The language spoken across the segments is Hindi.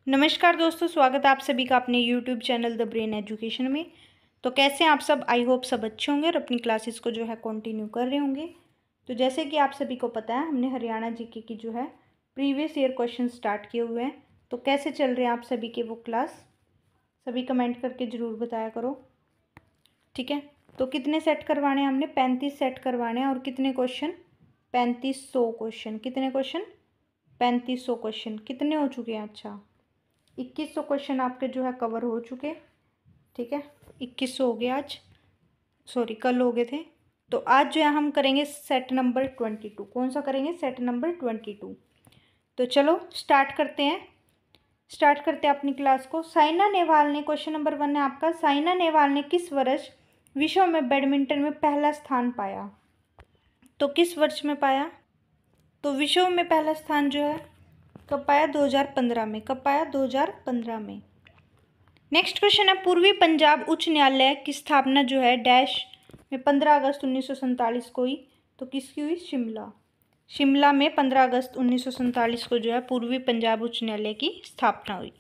नमस्कार दोस्तों, स्वागत है आप सभी का अपने YouTube channel the brain education में। तो कैसे हैं आप सब? आई होप सब अच्छे होंगे और अपनी क्लासेस को जो है कंटिन्यू कर रहे होंगे। तो जैसे कि आप सभी को पता है, हमने हरियाणा जीके की जो है प्रीवियस ईयर क्वेश्चन स्टार्ट किए हुए हैं। तो कैसे चल रहे हैं आप सभी के वो क्लास, सभी कमेंट करके ज़रूर बताया करो, ठीक है। तो कितने सेट करवाने हैं हमने? 35 सेट करवाने हैं। और कितने क्वेश्चन? 3500 क्वेश्चन। कितने क्वेश्चन? 3500 क्वेश्चन। कितने हो चुके हैं? अच्छा, 2100 क्वेश्चन आपके जो है कवर हो चुके, ठीक है। 2100 हो गए आज, सॉरी कल हो गए थे। तो आज जो है हम करेंगे सेट नंबर 22। कौन सा करेंगे? Set number 22। तो चलो स्टार्ट करते हैं अपनी क्लास को। साइना नेहवाल ने, क्वेश्चन नंबर 1 है आपका, साइना नेहवाल ने किस वर्ष विश्व में बैडमिंटन में पहला स्थान पाया? तो किस वर्ष में पाया? तो विश्व में पहला स्थान जो है कब पाया? 2015 में। कब पाया? 2015 में। नेक्स्ट क्वेश्चन है, पूर्वी पंजाब उच्च न्यायालय की स्थापना जो है डैश में 15 अगस्त 1947 को हुई। तो किसकी हुई? शिमला में 15 अगस्त 1947 को जो है पूर्वी पंजाब उच्च न्यायालय की स्थापना हुई।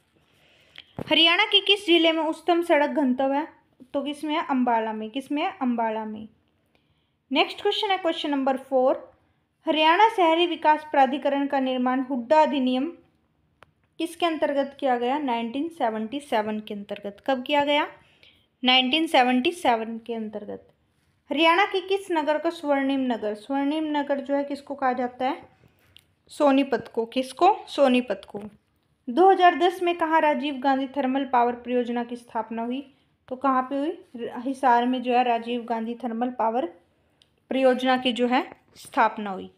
हरियाणा की किस जिले में उच्चतम सड़क गंतव्य है? तो किसमें है? अम्बाला में। किसमें है? अम्बाला में। नेक्स्ट क्वेश्चन है क्वेश्चन नंबर 4, हरियाणा शहरी विकास प्राधिकरण का निर्माण हुड्डा अधिनियम किसके अंतर्गत किया गया? 1977 के अंतर्गत। कब किया गया? 1977 के अंतर्गत। हरियाणा के किस नगर को स्वर्णिम नगर, स्वर्णिम नगर जो है किसको कहा जाता है? सोनीपत को। किसको? सोनीपत को। 2010 में कहाँ राजीव गांधी थर्मल पावर परियोजना की स्थापना हुई? तो कहाँ पे हुई? हिसार में जो है राजीव गांधी थर्मल पावर परियोजना की जो है स्थापना हुई।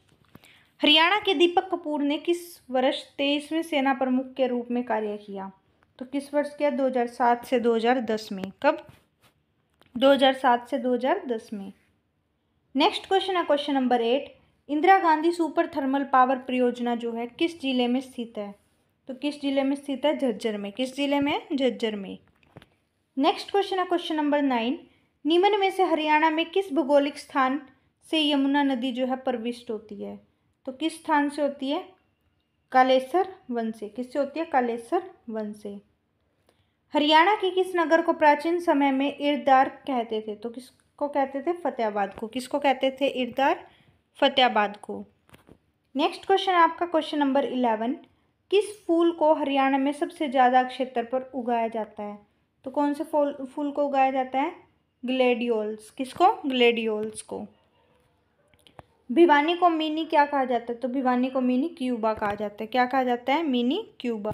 हरियाणा के दीपक कपूर ने किस वर्ष 23वें सेना प्रमुख के रूप में कार्य किया? तो किस वर्ष किया? 2007 से 2010 में। कब? 2007 से 2010 में। नेक्स्ट क्वेश्चन है question number 8, Indira Gandhi super thermal power परियोजना जो है किस जिले में स्थित है? तो किस जिले में स्थित है? झज्जर में। किस जिले में? झज्जर में। नेक्स्ट क्वेश्चन है क्वेश्चन नंबर 9, निम्न में से हरियाणा में किस भौगोलिक स्थान से यमुना नदी जो है प्रविष्ट होती है? तो किस स्थान से होती है? कालेसर वन से। किससे होती है? कालेसर वन से। हरियाणा के किस नगर को प्राचीन समय में इरदार कहते थे? तो किसको कहते थे? फतेहाबाद को। किसको कहते थे? इरदार, फतेहाबाद को। नेक्स्ट क्वेश्चन है आपका क्वेश्चन नंबर 11, किस फूल को हरियाणा में सबसे ज़्यादा क्षेत्र पर उगाया जाता है? तो कौन से फूल को उगाया जाता है? ग्लेडियोल्स। किसको? ग्लेडियोल्स को। भिवानी को मिनी क्या कहा जाता है? तो भिवानी को मिनी क्यूबा कहा जाता है। क्या कहा जाता है? Mini Cuba.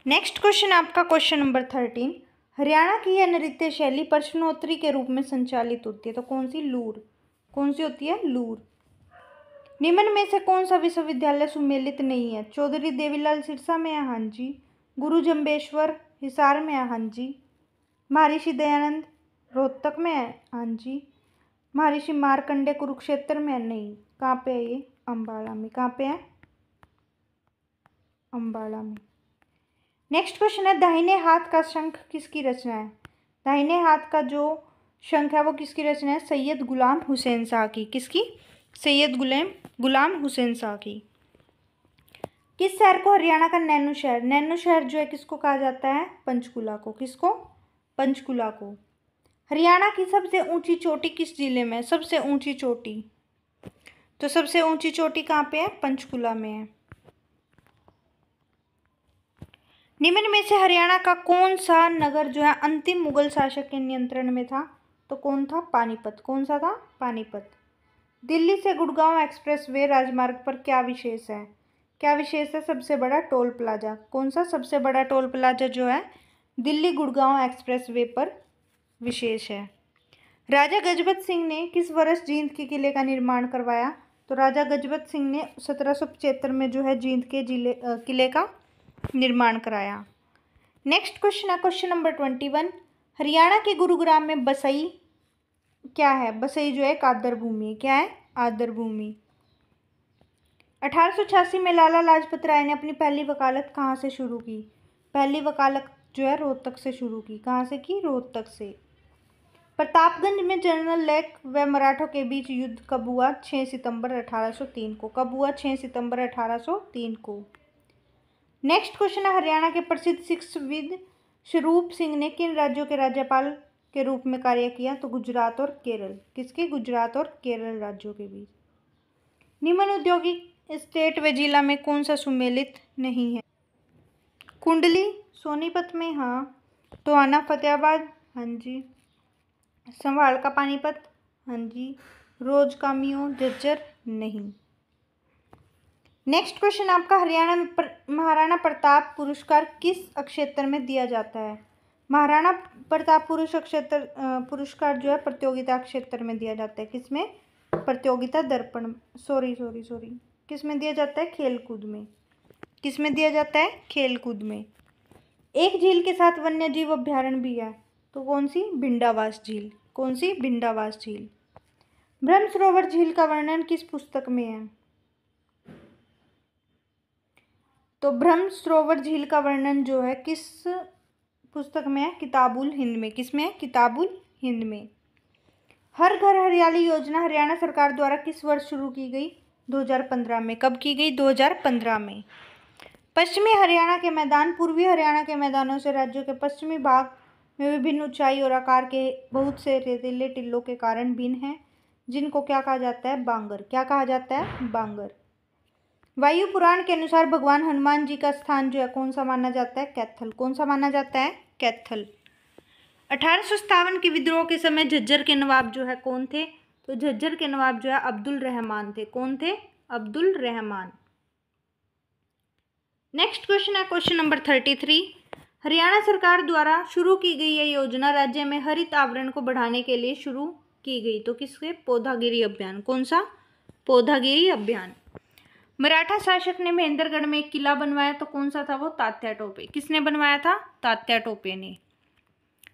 नेक्स्ट क्वेश्चन आपका क्वेश्चन नंबर 13, हरियाणा की यह नृत्य शैली प्रश्नोत्तरी के रूप में संचालित होती है। तो कौन सी? लूर। कौन सी होती है? लूर। निम्न में से कौन सा विश्वविद्यालय सुमेलित नहीं है? चौधरी देवीलाल सिरसा में है, हाँ जी। गुरु जम्बेश्वर हिसार में है, हाँ जी। महर्षि दयानंद रोहतक में है, हाँ जी। महर्षि मार्कंडे कुरुक्षेत्र में है, नहीं। कहाँ पे है ये? अम्बाला में। कहाँ पे है? अम्बाला में। नेक्स्ट क्वेश्चन है, दाहिने हाथ का शंख किसकी रचना है? दाहिने हाथ का जो शंख है वो किसकी रचना है? सैयद गुलाम हुसैन शाह की। किसकी? सैयद गुलाम हुसैन शाह की। किस शहर को हरियाणा का नैनो शहर, नैनो शहर जो है किसको कहा जाता है? पंचकुला को। किसको? पंचकुला को। हरियाणा की सबसे ऊंची चोटी किस जिले में है? सबसे ऊंची चोटी, तो सबसे ऊंची चोटी कहाँ पे है? पंचकुला में है। निम्न में से हरियाणा का कौन सा नगर जो है अंतिम मुगल शासक के नियंत्रण में था? तो कौन था? पानीपत। कौन सा था? पानीपत। दिल्ली से गुड़गांव एक्सप्रेस वे राजमार्ग पर क्या विशेष है? क्या विशेष है? सबसे बड़ा टोल प्लाजा। कौन सा? सबसे बड़ा टोल प्लाजा जो है दिल्ली गुड़गांव एक्सप्रेस वे पर विशेष है। राजा गजपत सिंह ने किस वर्ष जींद के किले का निर्माण करवाया? तो राजा गजपत सिंह ने 1775 में जो है जींद के किले का निर्माण कराया। नेक्स्ट क्वेश्चन है क्वेश्चन नंबर 21, हरियाणा के गुरुग्राम में बसई क्या है? बसई जो है एक आदर भूमि है। क्या है? आदर भूमि। 1886 में लाला लाजपत राय ने अपनी पहली वकालत कहाँ से शुरू की? पहली वकालत जो है रोहतक से शुरू की। कहाँ से की? रोहतक से। प्रतापगंज में जनरल लेक व मराठों के बीच युद्ध कब हुआ? 6 सितंबर 1803 को। कब हुआ? 6 सितंबर 1803 को। नेक्स्ट क्वेश्चन है, हरियाणा के प्रसिद्ध शिक्षाविद स्वरूप सिंह ने किन राज्यों के राज्यपाल के रूप में कार्य किया? तो गुजरात और केरल। किसके? गुजरात और केरल राज्यों के बीच। निम्न औद्योगिक स्टेट व जिला में कौन सा सुमेलित नहीं है? कुंडली सोनीपत में, हाँ। टोहाना फतेहाबाद, हाँ जी। संभाल का पानीपत, हाँ जी। रोज कामियों झज्जर, नहीं। नेक्स्ट क्वेश्चन आपका, हरियाणा में महाराणा प्रताप पुरस्कार किस क्षेत्र में दिया जाता है? महाराणा प्रताप पुरस्कार जो है प्रतियोगिता क्षेत्र में दिया जाता है। किसमें? प्रतियोगिता दर्पण, सॉरी किस में दिया जाता है? खेलकूद में। किस में दिया जाता है? खेलकूद में। एक झील के साथ वन्य जीव अभ्यारण्य भी है, तो कौन सी? भिंडावास झील। कौन सी? भिंडावास झील। ब्रह्म सरोवर झील का वर्णन किस पुस्तक में है? तो ब्रह्म सरोवर झील का वर्णन जो है किस पुस्तक में है? किताबुल हिंद में। किस में है? किताबुल हिंद में। हर घर हरियाली योजना हरियाणा सरकार द्वारा किस वर्ष शुरू की गई? 2015 में। कब की गई? 2015 में। पश्चिमी हरियाणा के मैदान पूर्वी हरियाणा के मैदानों से राज्यों के पश्चिमी भाग में विभिन्न ऊंचाई और आकार के बहुत से रेतीले टिल्लों के कारण भिन्न हैं, जिनको क्या कहा जाता है? बांगर। क्या कहा जाता है? बांगर। वायु पुराण के अनुसार भगवान हनुमान जी का स्थान जो है कौन सा माना जाता है? कैथल। कौन सा माना जाता है? कैथल। 1857 के विद्रोह के समय झज्जर के नवाब जो है कौन थे? तो झज्जर के नवाब जो है अब्दुल रहमान थे। कौन थे? अब्दुल रहमान। नेक्स्ट क्वेश्चन है क्वेश्चन नंबर 33। हरियाणा सरकार द्वारा शुरू की गई यह योजना राज्य में हरित आवरण को बढ़ाने के लिए शुरू की गई, तो किसके? पौधागिरी अभियान। कौन सा? पौधागिरी अभियान। मराठा शासक ने महेंद्रगढ़ में एक किला बनवाया, तो कौन सा था वो? तात्या टोपे। किसने बनवाया था? तात्या टोपे ने।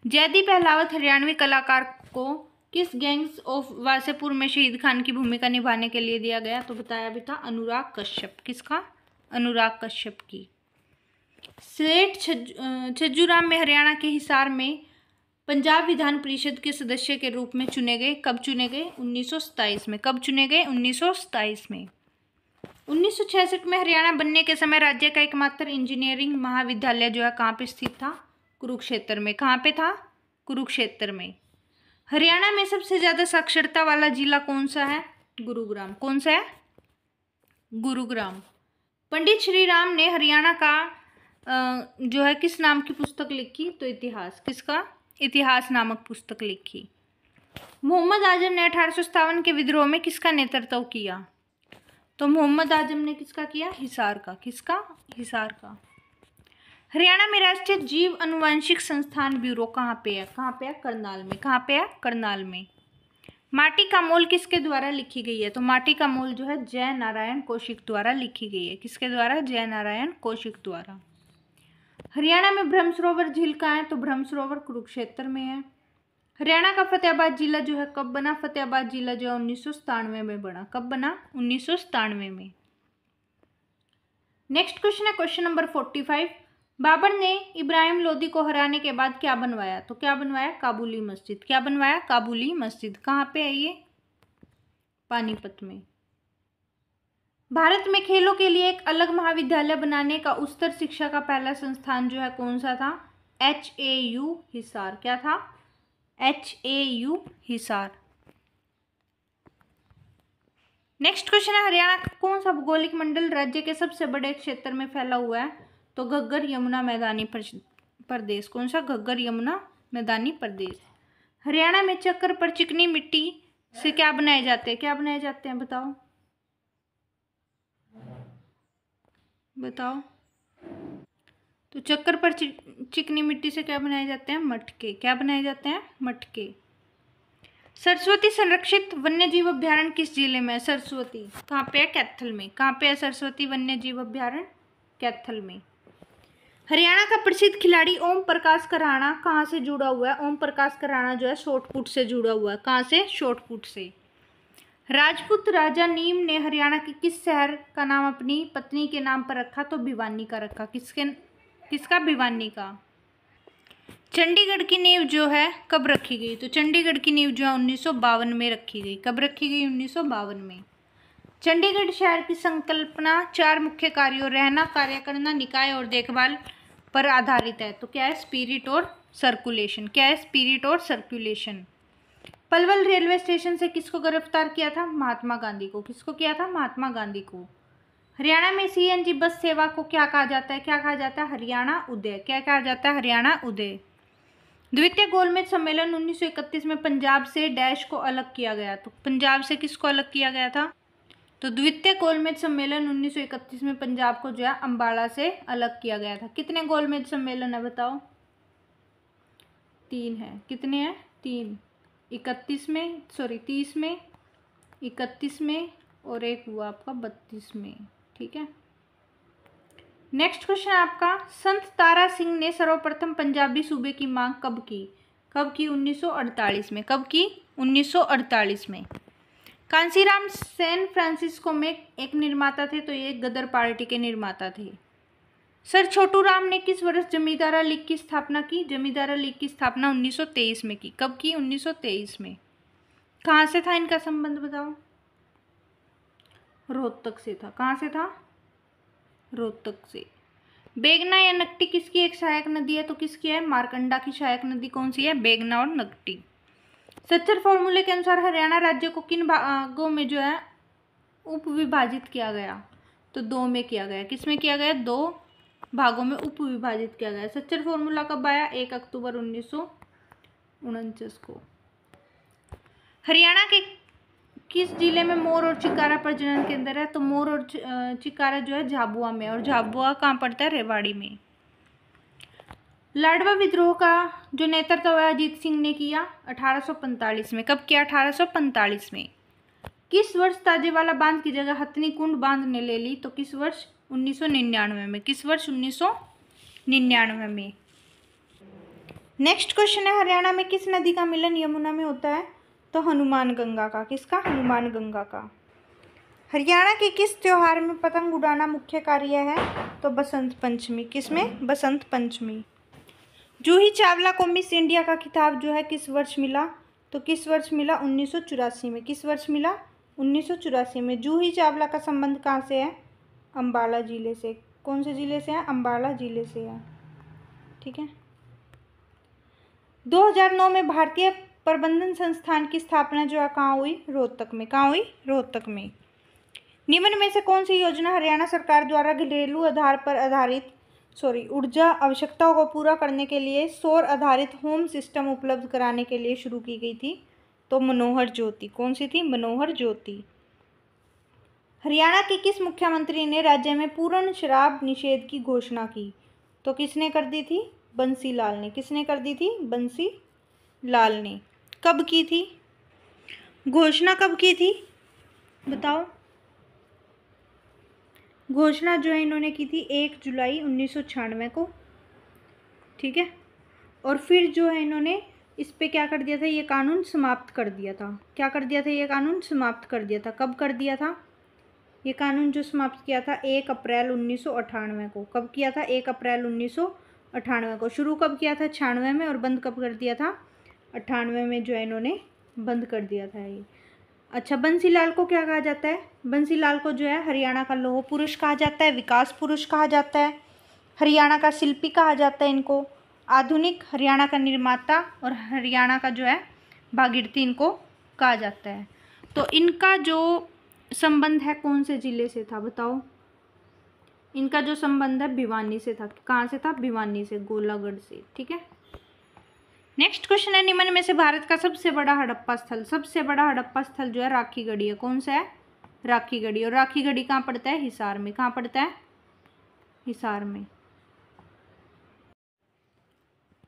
जयदीप अहलावत हरियाणवी कलाकार को किस गैंग्स ऑफ वासेपुर में शहीद खान की भूमिका निभाने के लिए दिया गया? तो बताया भी था अनुराग कश्यप। किसका? अनुराग कश्यप की। सेठ छज्जूराम में हरियाणा के हिसार में पंजाब विधान परिषद के सदस्य के रूप में चुने गए। कब चुने गए? 1927 में। कब चुने गए? 1927 में। 1966 में हरियाणा बनने के समय राज्य का एकमात्र इंजीनियरिंग महाविद्यालय जो है कहाँ पे स्थित था? कुरुक्षेत्र में। कहाँ पे था? कुरुक्षेत्र में। हरियाणा में सबसे ज्यादा साक्षरता वाला जिला कौन सा है? गुरुग्राम। कौन सा है? गुरुग्राम। पंडित श्री राम ने हरियाणा का जो है किस नाम की पुस्तक लिखी? तो इतिहास। किसका? इतिहास नामक पुस्तक लिखी। मोहम्मद आजम ने 1857 के विद्रोह में किसका नेतृत्व किया? तो मोहम्मद आजम ने किसका किया? हिसार का। किसका? हिसार का। हरियाणा में राष्ट्रीय जीव अनुवांशिक संस्थान ब्यूरो कहाँ पे है? कहाँ पे है? करनाल में। कहाँ पे है? करनाल में। माटी का मोल किसके द्वारा लिखी गई है? तो माटी का मोल जो है जय नारायण कौशिक द्वारा लिखी गई है। किसके द्वारा? जय नारायण कौशिक द्वारा। हरियाणा में ब्रह्म सरोवर झील कहाँ है? तो ब्रह्म सरोवर कुरुक्षेत्र में है। हरियाणा का फतेहाबाद जिला जो है कब बना? फतेहाबाद जिला जो है 1997 में बना। कब बना? 1997 में। नेक्स्ट क्वेश्चन है क्वेश्चन नंबर 45। बाबर ने इब्राहिम लोदी को हराने के बाद क्या बनवाया? तो क्या बनवाया? काबुली मस्जिद। क्या बनवाया? काबुली मस्जिद। कहाँ पे है ये? पानीपत में। भारत में खेलों के लिए एक अलग महाविद्यालय बनाने का उच्चतर शिक्षा का पहला संस्थान जो है कौन सा था? HAU हिसार। क्या था? HAU हिसार। नेक्स्ट क्वेश्चन है, हरियाणा का कौन सा भौगोलिक मंडल राज्य के सबसे बड़े क्षेत्र में फैला हुआ है? तो घग्गर यमुना मैदानी प्रदेश। कौन सा? घग्गर यमुना मैदानी प्रदेश। हरियाणा में चक्कर पर चिकनी मिट्टी से क्या बनाए जाते हैं? क्या बनाए जाते हैं? बताओ बताओ। तो चक्कर पर चिकनी मिट्टी से क्या बनाए जाते हैं? मटके। क्या बनाए जाते हैं? मटके। सरस्वती संरक्षित वन्यजीव अभ्यारण्य किस जिले में है? सरस्वती कहाँ पे है? कैथल में। कहाँ पे है सरस्वती वन्यजीव अभ्यारण्य? कैथल में। हरियाणा का प्रसिद्ध खिलाड़ी ओम प्रकाश कराड़ा कहाँ से जुड़ा हुआ है? ओम प्रकाश कराड़ा जो है शॉटपुट से जुड़ा हुआ है। कहाँ से? शॉटपुट से। राजपूत राजा नीम ने हरियाणा के किस शहर का नाम अपनी पत्नी के नाम पर रखा? तो भिवानी का रखा। किसका? भिवानी का। चंडीगढ़ की नींव जो है कब रखी गई? तो चंडीगढ़ की नींव जो है 1952 में रखी गई। कब रखी गई? 1952 में। चंडीगढ़ शहर की संकल्पना 4 मुख्य कार्यों रहना, कार्य करना, निकाय और देखभाल पर आधारित है। तो क्या है? स्पिरिट और सर्कुलेशन। क्या है? स्पिरिट और सर्कुलेशन। पलवल रेलवे स्टेशन से किसको गिरफ्तार किया था? महात्मा गांधी को। किसको किया था? महात्मा गांधी को। हरियाणा में सीएनजी बस सेवा को क्या कहा जाता है? क्या कहा जाता है? हरियाणा उदय। क्या कहा जाता है? हरियाणा उदय। द्वितीय गोलमेज सम्मेलन 1931 में पंजाब से डैश को अलग किया गया। तो पंजाब से किसको अलग किया गया था? तो द्वितीय गोलमेज सम्मेलन 1931 में पंजाब को जो है अम्बाला से अलग किया गया था। कितने गोलमेज सम्मेलन है बताओ? 3 है। कितने हैं? 3। 30 में, 31 में और एक हुआ आपका 32 में। ठीक है। नेक्स्ट क्वेश्चन आपका, संत तारा सिंह ने सर्वप्रथम पंजाबी सूबे की मांग कब की? कब की? 1948 में। कब की? 1948 में। कांसीराम सैन फ्रांसिस्को में एक निर्माता थे, तो ये गदर पार्टी के निर्माता थे। सर छोटू राम ने किस वर्ष जमींदारा लीग की स्थापना की? जमींदारा लीग की स्थापना 1923 में की। कब की? 1923 में। कहाँ से था इनका संबंध बताओ? रोहतक से था। कहाँ से था? रोहतक से। बेगना या नकटी किसकी एक सहायक नदी है? तो किसकी है? मारकंडा की सहायक नदी कौन सी है? बेगना और नकटी। सच्चर फॉर्मूले के अनुसार हरियाणा राज्य को किन भागों में जो है उप विभाजित किया गया? तो 2 में किया गया। किस में किया गया? 2 भागों में उप विभाजित किया गया। सच्चर फॉर्मूला कब आया? 1 अक्टूबर 1949 को। हरियाणा के किस जिले में मोर और चिकारा प्रजनन केंद्र है? तो मोर और चिकारा जो है झाबुआ में, और झाबुआ कहाँ पड़ता है? रेवाड़ी में। लाडवा विद्रोह का जो नेतृत्व है अजीत सिंह ने किया 1845 में। कब किया? 1845 में। किस वर्ष ताजेवाला बांध की जगह हथनी कुंड बांध ने ले ली? तो किस वर्ष? 1999 में। किस वर्ष? 1999 में। नेक्स्ट क्वेश्चन है, हरियाणा में किस नदी का मिलन यमुना में होता है? तो हनुमान गंगा का। किसका? हनुमान गंगा का। हरियाणा के किस त्योहार में पतंग उड़ाना मुख्य कार्य है? तो बसंत पंचमी। किसमें? बसंत पंचमी। जूही चावला को मिस इंडिया का खिताब जो है किस वर्ष मिला? तो किस वर्ष मिला? 1984 में। किस वर्ष मिला? 1984 में। जूही चावला का संबंध कहाँ से है? अम्बाला जिले से। कौन से जिले से है? अम्बाला जिले से है। ठीक है। 2009 में भारतीय प्रबंधन संस्थान की स्थापना जो है कहाँ हुई? रोहतक में। कहाँ हुई? रोहतक में। निम्न में से कौन सी योजना हरियाणा सरकार द्वारा घरेलू आधार पर आधारित ऊर्जा आवश्यकताओं को पूरा करने के लिए सौर आधारित होम सिस्टम उपलब्ध कराने के लिए शुरू की गई थी? तो मनोहर ज्योति। कौन सी थी? मनोहर ज्योति। हरियाणा के किस मुख्यमंत्री ने राज्य में पूर्ण शराब निषेध की घोषणा की? तो किसने कर दी थी? बंसी लाल ने। किसने कर दी थी? बंसी लाल ने। कब की थी घोषणा? कब की थी बताओ? घोषणा जो है इन्होंने की थी 1 जुलाई 1996 को। ठीक है। और फिर जो है इन्होंने इस पे क्या कर दिया था? ये कानून समाप्त कर दिया था। क्या कर दिया था? ये कानून समाप्त कर दिया था। कब कर दिया था? ये कानून जो समाप्त किया था 1 अप्रैल 1998 को। कब किया था? 1 अप्रैल 1998 को। शुरू कब किया था? 96 में। और बंद कब कर दिया था? 98 में जो है इन्होंने बंद कर दिया था ये। अच्छा, बंसीलाल को क्या कहा जाता है? बंसीलाल को जो है हरियाणा का लौह पुरुष कहा जाता है, विकास पुरुष कहा जाता है, हरियाणा का शिल्पी कहा जाता है इनको, आधुनिक हरियाणा का निर्माता और हरियाणा का जो है भागीरथी इनको कहा जाता है। तो इनका जो संबंध है कौन से जिले से था बताओ? इनका जो संबंध है भिवानी से था। कहाँ से था? भिवानी से, गोलागढ़ से। ठीक है। नेक्स्ट क्वेश्चन है, निम्न में से भारत का सबसे बड़ा हड़प्पा स्थल, सबसे बड़ा हड़प्पा स्थल जो है राखी गढ़ी है। कौन सा है? राखी गढ़ी। और राखी गढ़ी कहाँ पड़ता है? हिसार में। कहाँ पड़ता है? हिसार में।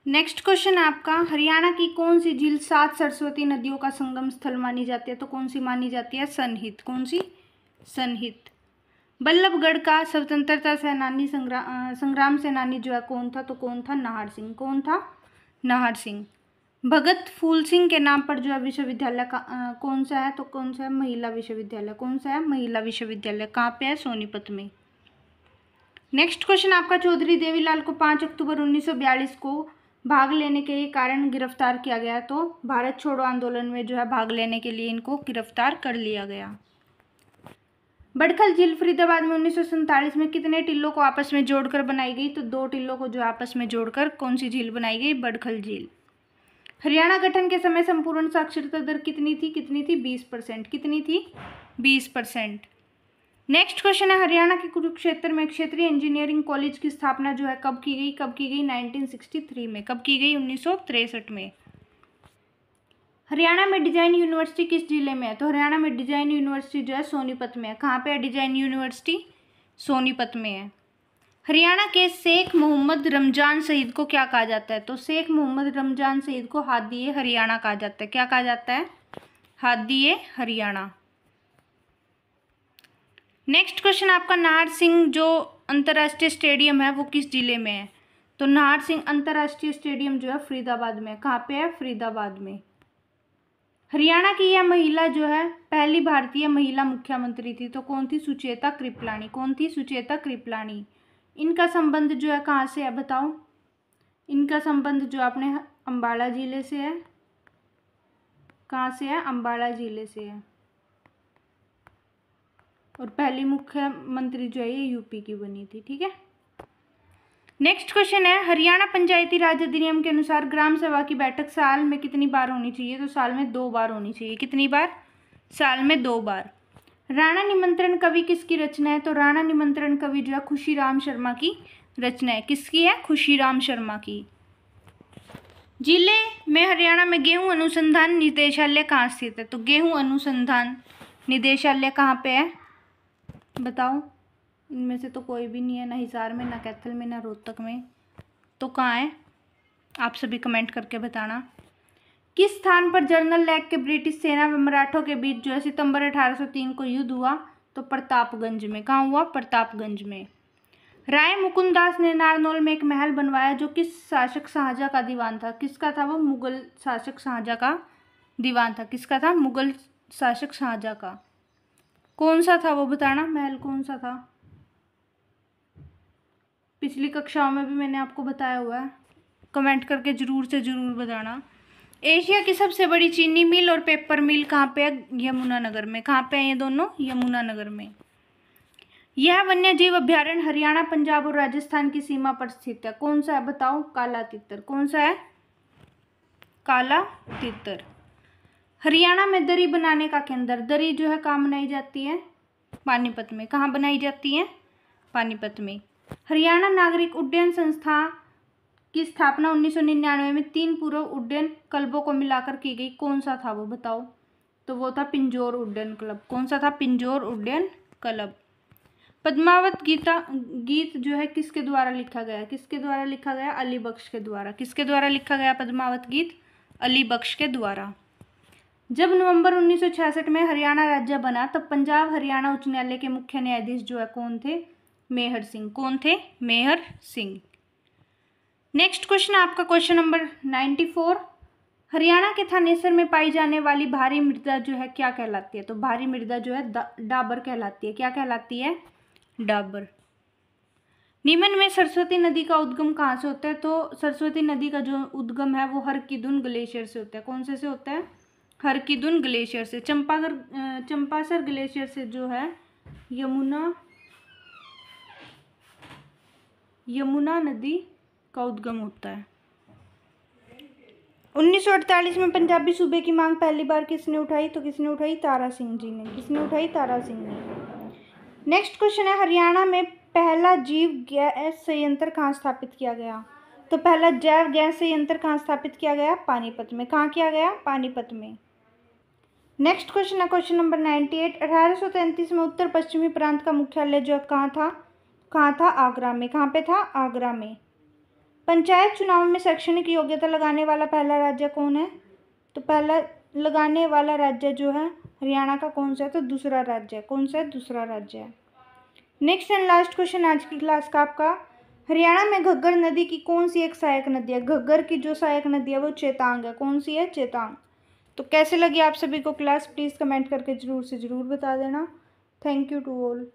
नेक्स्ट क्वेश्चन है आपका, हरियाणा की कौन सी झील 7 सरस्वती नदियों का संगम स्थल मानी जाती है? तो कौन सी मानी जाती है? सनहित। कौन सी? सनहित। बल्लभगढ़ का स्वतंत्रता सेनानी संग्राम सेनानी जो है कौन था? तो कौन था? नाहर सिंह। कौन था? नाहर सिंह। भगत फूल सिंह के नाम पर जो है विश्वविद्यालय का कौन सा है? तो कौन सा है? महिला विश्वविद्यालय। कौन सा है? महिला विश्वविद्यालय। कहाँ पे है? सोनीपत में। नेक्स्ट क्वेश्चन आपका, चौधरी देवीलाल को 5 अक्टूबर 1942 को भाग लेने के कारण गिरफ्तार किया गया। तो भारत छोड़ो आंदोलन में जो है भाग लेने के लिए इनको गिरफ्तार कर लिया गया। बड़खल झील फरीदाबाद में 1947 में कितने टिल्लों को आपस में जोड़कर बनाई गई? तो 2 टिल्लों को जो आपस में जोड़कर कौन सी झील बनाई गई? बड़खल झील। हरियाणा गठन के समय संपूर्ण साक्षरता दर कितनी थी? 20%। कितनी थी? 20%। नेक्स्ट क्वेश्चन है, हरियाणा के कुरुक्षेत्र में क्षेत्रीय इंजीनियरिंग कॉलेज की स्थापना जो है कब की गई? 1963 में। कब की गई? 1963 में। हरियाणा में डिजाइन यूनिवर्सिटी किस जिले में है? तो हरियाणा में डिजाइन यूनिवर्सिटी जो है सोनीपत में है। कहाँ पे है डिजाइन यूनिवर्सिटी? सोनीपत में है। हरियाणा के शेख मोहम्मद रमजान शहीद को क्या कहा जाता है? तो शेख मोहम्मद रमजान शहीद को हादीए हरियाणा कहा जाता है। क्या कहा जाता है? हादीए हरियाणा। नेक्स्ट क्वेश्चन आपका, नाहर सिंह जो अंतर्राष्ट्रीय स्टेडियम है वो किस जिले में है? तो नाहर सिंह अंतर्राष्ट्रीय स्टेडियम जो है फरीदाबाद में। कहाँ पे है? फरीदाबाद में। हरियाणा की यह महिला जो है पहली भारतीय महिला मुख्यमंत्री थी, तो कौन थी? सुचेता कृपलानी। कौन थी? सुचेता कृपलानी। इनका संबंध जो है कहाँ से है बताओ? इनका संबंध जो अपने अम्बाला जिले से है। कहाँ से है? अम्बाला जिले से है। और पहली मुख्यमंत्री जो है ये यूपी की बनी थी। ठीक है। नेक्स्ट क्वेश्चन है, हरियाणा पंचायती राज अधिनियम के अनुसार ग्राम सभा की बैठक साल में कितनी बार होनी चाहिए? तो साल में 2 बार होनी चाहिए। कितनी बार? साल में 2 बार। राणा निमंत्रण कवि किसकी रचना है? तो राणा निमंत्रण कवि जो है खुशीराम शर्मा की रचना है। किसकी है? खुशीराम शर्मा की। जिले में हरियाणा में गेहूं अनुसंधान निदेशालय कहाँ स्थित है? तो गेहूं अनुसंधान निदेशालय कहाँ पे है बताओ? इनमें से तो कोई भी नहीं है, ना हिसार में, ना कैथल में, ना रोहतक में। तो कहाँ है? आप सभी कमेंट करके बताना। किस स्थान पर जनरल लेक के ब्रिटिश सेना व मराठों के बीच जो है सितंबर 1803 को युद्ध हुआ? तो प्रतापगंज में। कहाँ हुआ? प्रतापगंज में। राय मुकुंद दास ने नारनौल में एक महल बनवाया जो किस शासक शाहजहाँ का दीवान था? किसका था वो? मुगल शासक शाहजहाँ का दीवान था। किसका था? मुगल शासक शाहजहाँ का। कौन सा था वो बताना, महल कौन सा था? पिछली कक्षाओं में भी मैंने आपको बताया हुआ है, कमेंट करके जरूर से जरूर बताना। एशिया की सबसे बड़ी चीनी मिल और पेपर मिल कहाँ पे है? यमुनानगर में। कहाँ पे है ये दोनों? यमुनानगर में। यह वन्य जीव अभ्यारण्य हरियाणा, पंजाब और राजस्थान की सीमा पर स्थित है। कौन सा है बताओ? काला तितर। कौन सा है? काला तितर। हरियाणा में दरी बनाने का केंद्र, दरी जो है कहाँ बनाई जाती है? पानीपत में। कहाँ बनाई जाती है? पानीपत में। हरियाणा नागरिक उड्डयन संस्था की स्थापना 1999 में 3 पूर्व उड्डयन क्लबों को मिलाकर की गई। कौन सा था वो बताओ? तो वो था पिंजौर उड्डयन क्लब। कौन सा था? पिंजौर उड्डयन क्लब। पद्मावत गीत जो है किसके द्वारा लिखा गया? किसके द्वारा लिखा गया? अली बख्श के द्वारा। किसके द्वारा लिखा गया पद्मावत गीत? अली बख्श के द्वारा। जब नवंबर 1966 में हरियाणा राज्य बना तब पंजाब हरियाणा उच्च न्यायालय के मुख्य न्यायाधीश जो है कौन थे? मेहर सिंह। कौन थे? मेहर सिंह। नेक्स्ट क्वेश्चन आपका क्वेश्चन नंबर 94, हरियाणा के थानेसर में पाई जाने वाली भारी मृदा जो है क्या कहलाती है? तो भारी मृदा जो है डाबर कहलाती है। क्या कहलाती है? डाबर। निम्न में सरस्वती नदी का उद्गम कहाँ से होता है? तो सरस्वती नदी का जो उद्गम है वो हरकीदुन ग्लेशियर से होता है। कौन से होता है? हरकीदुन ग्लेशियर से। चंपासर ग्लेशियर से जो है यमुना नदी का उद्गम होता है। 1948 में पंजाबी सूबे की मांग पहली बार किसने उठाई? तो किसने उठाई? तारा सिंह जी ने। किसने उठाई? तारा सिंह ने। नेक्स्ट क्वेश्चन है, हरियाणा में पहला जीव गैस संयंत्र कहाँ स्थापित किया गया? तो पहला जैव गैस संयंत्र कहाँ स्थापित किया गया? पानीपत में। कहाँ किया गया? पानीपत में। नेक्स्ट क्वेश्चन है क्वेश्चन नंबर 98, 1833 में उत्तर पश्चिमी प्रांत का मुख्यालय जो कहाँ था? कहाँ था? आगरा में। कहाँ पे था? आगरा में। पंचायत चुनाव में शैक्षणिक योग्यता लगाने वाला पहला राज्य कौन है? तो पहला लगाने वाला राज्य जो है हरियाणा का कौन सा है? तो दूसरा राज्य है। कौन सा है? दूसरा राज्य है। नेक्स्ट एंड लास्ट क्वेश्चन आज की क्लास का आपका, हरियाणा में घग्गर नदी की कौन सी एक सहायक नदी है? घग्गर की जो सहायक नदी है वो चेतांग है। कौन सी है? चेतांग। तो कैसे लगी आप सभी को क्लास? प्लीज़ कमेंट करके ज़रूर से ज़रूर बता देना। Thank you to all.